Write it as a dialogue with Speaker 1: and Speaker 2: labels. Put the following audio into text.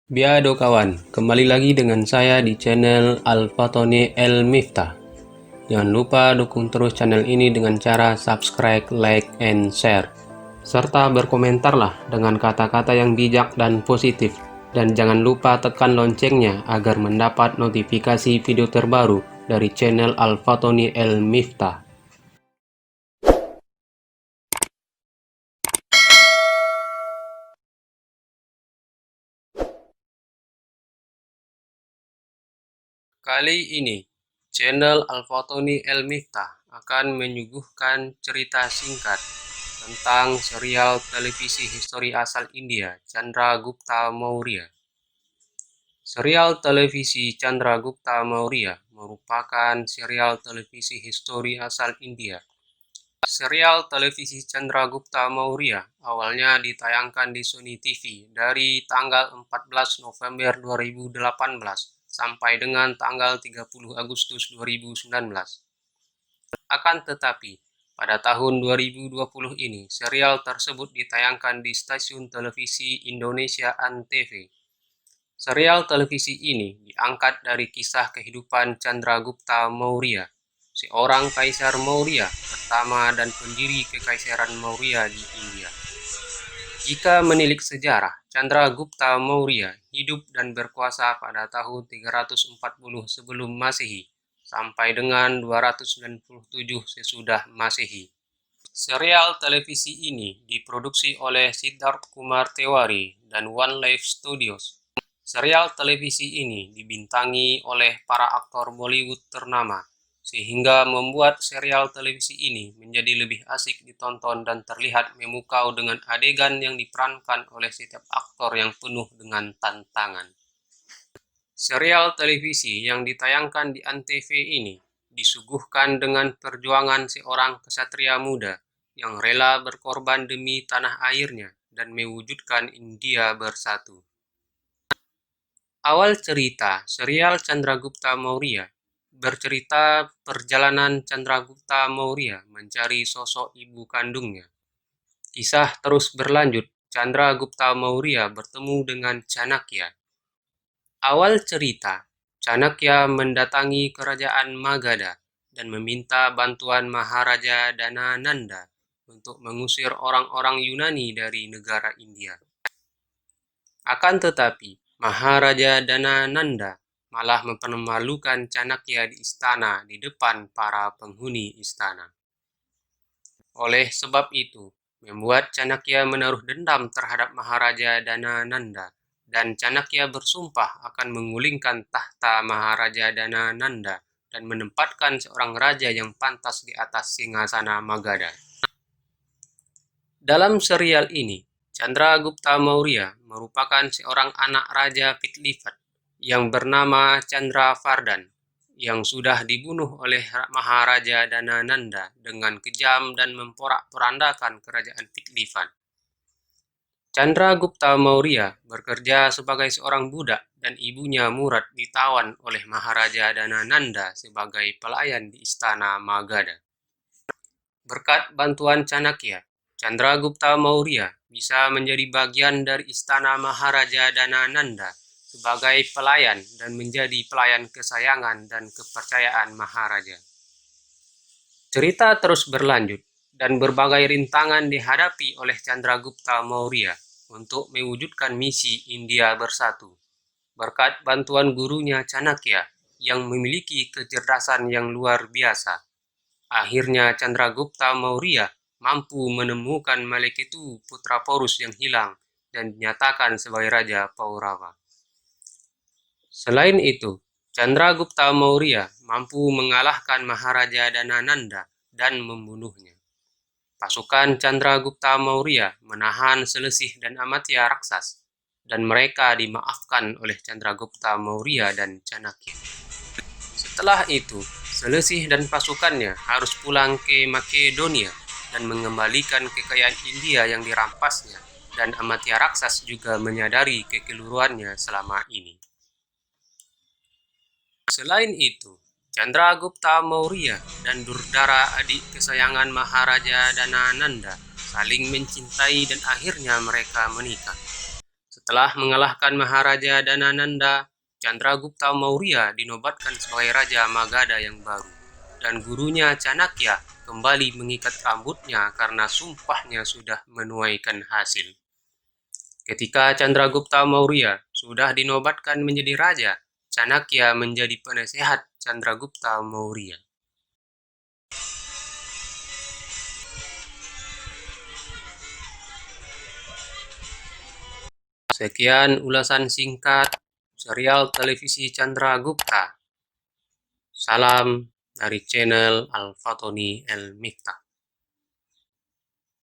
Speaker 1: Biado kawan, kembali lagi dengan saya di channel Al-Fatoni El Miftah. Jangan lupa dukung terus channel ini dengan cara subscribe, like, and share. Serta berkomentarlah dengan kata-kata yang bijak dan positif. Dan jangan lupa tekan loncengnya agar mendapat notifikasi video terbaru dari channel Al-Fatoni El Miftah. Kali ini, channel Al-Fatoni El Miftah akan menyuguhkan cerita singkat tentang serial televisi histori asal India, Chandragupta Maurya. Serial televisi Chandragupta Maurya merupakan serial televisi histori asal India. Serial televisi Chandragupta Maurya awalnya ditayangkan di Sony TV dari tanggal 14 November 2018 sampai dengan tanggal 30 Agustus 2019. Akan tetapi, pada tahun 2020 ini, serial tersebut ditayangkan di stasiun televisi Indonesia Antv. Serial televisi ini diangkat dari kisah kehidupan Chandragupta Maurya, seorang kaisar Maurya pertama dan pendiri Kekaisaran Maurya di India. Jika menilik sejarah, Chandragupta Maurya hidup dan berkuasa pada tahun 340 sebelum Masehi sampai dengan 297 sesudah Masehi. Serial televisi ini diproduksi oleh Siddharth Kumar Tewari dan One Life Studios. Serial televisi ini dibintangi oleh para aktor Bollywood ternama, sehingga membuat serial televisi ini menjadi lebih asik ditonton dan terlihat memukau dengan adegan yang diperankan oleh setiap aktor yang penuh dengan tantangan. Serial televisi yang ditayangkan di Antv ini disuguhkan dengan perjuangan seorang kesatria muda yang rela berkorban demi tanah airnya dan mewujudkan India bersatu. Awal cerita serial Chandragupta Maurya bercerita perjalanan Chandragupta Maurya mencari sosok ibu kandungnya. Kisah terus berlanjut. Chandragupta Maurya bertemu dengan Chanakya. Awal cerita, Chanakya mendatangi kerajaan Magadha dan meminta bantuan Maharaja Dhanananda untuk mengusir orang-orang Yunani dari negara India. Akan tetapi, Maharaja Dhanananda malah mempermalukan Chanakya di istana di depan para penghuni istana. Oleh sebab itu, membuat Chanakya menaruh dendam terhadap Maharaja Dhanananda, dan Chanakya bersumpah akan menggulingkan tahta Maharaja Dhanananda dan menempatkan seorang raja yang pantas di atas singgasana Magadha. Dalam serial ini, Chandragupta Maurya merupakan seorang anak Raja Pitlivat yang bernama Chandravardan yang sudah dibunuh oleh Maharaja Dhanananda dengan kejam dan memporak-porandakan kerajaan Pitlivat. Chandragupta Maurya bekerja sebagai seorang budak dan ibunya Murad ditawan oleh Maharaja Dhanananda sebagai pelayan di istana Magadha. Berkat bantuan Chanakya, Chandragupta Maurya bisa menjadi bagian dari istana Maharaja Dhanananda sebagai pelayan dan menjadi pelayan kesayangan dan kepercayaan Maharaja. Cerita terus berlanjut dan berbagai rintangan dihadapi oleh Chandragupta Maurya untuk mewujudkan misi India bersatu. Berkat bantuan gurunya Chanakya yang memiliki kecerdasan yang luar biasa, akhirnya Chandragupta Maurya mampu menemukan Maleketu, putra Porus yang hilang, dan dinyatakan sebagai Raja Paurava. Selain itu, Chandragupta Maurya mampu mengalahkan Maharaja Dhanananda dan membunuhnya. Pasukan Chandragupta Maurya menahan Selisih dan Amatya Raksas, dan mereka dimaafkan oleh Chandragupta Maurya dan Chanakya. Setelah itu, Selisih dan pasukannya harus pulang ke Makedonia dan mengembalikan kekayaan India yang dirampasnya, dan Amatya Raksas juga menyadari kekeliruannya selama ini. Selain itu, Chandragupta Maurya dan Durdara, adik kesayangan Maharaja Dhanananda, saling mencintai dan akhirnya mereka menikah. Setelah mengalahkan Maharaja Danananda, Chandragupta Maurya dinobatkan sebagai Raja Magadha yang baru, dan gurunya Chanakya kembali mengikat rambutnya karena sumpahnya sudah menuaikan hasil. Ketika Chandragupta Maurya sudah dinobatkan menjadi raja, Chanakya menjadi penasehat Chandragupta Maurya. Sekian ulasan singkat serial televisi Chandragupta. Salam dari channel Al-Fatoni El Miftah.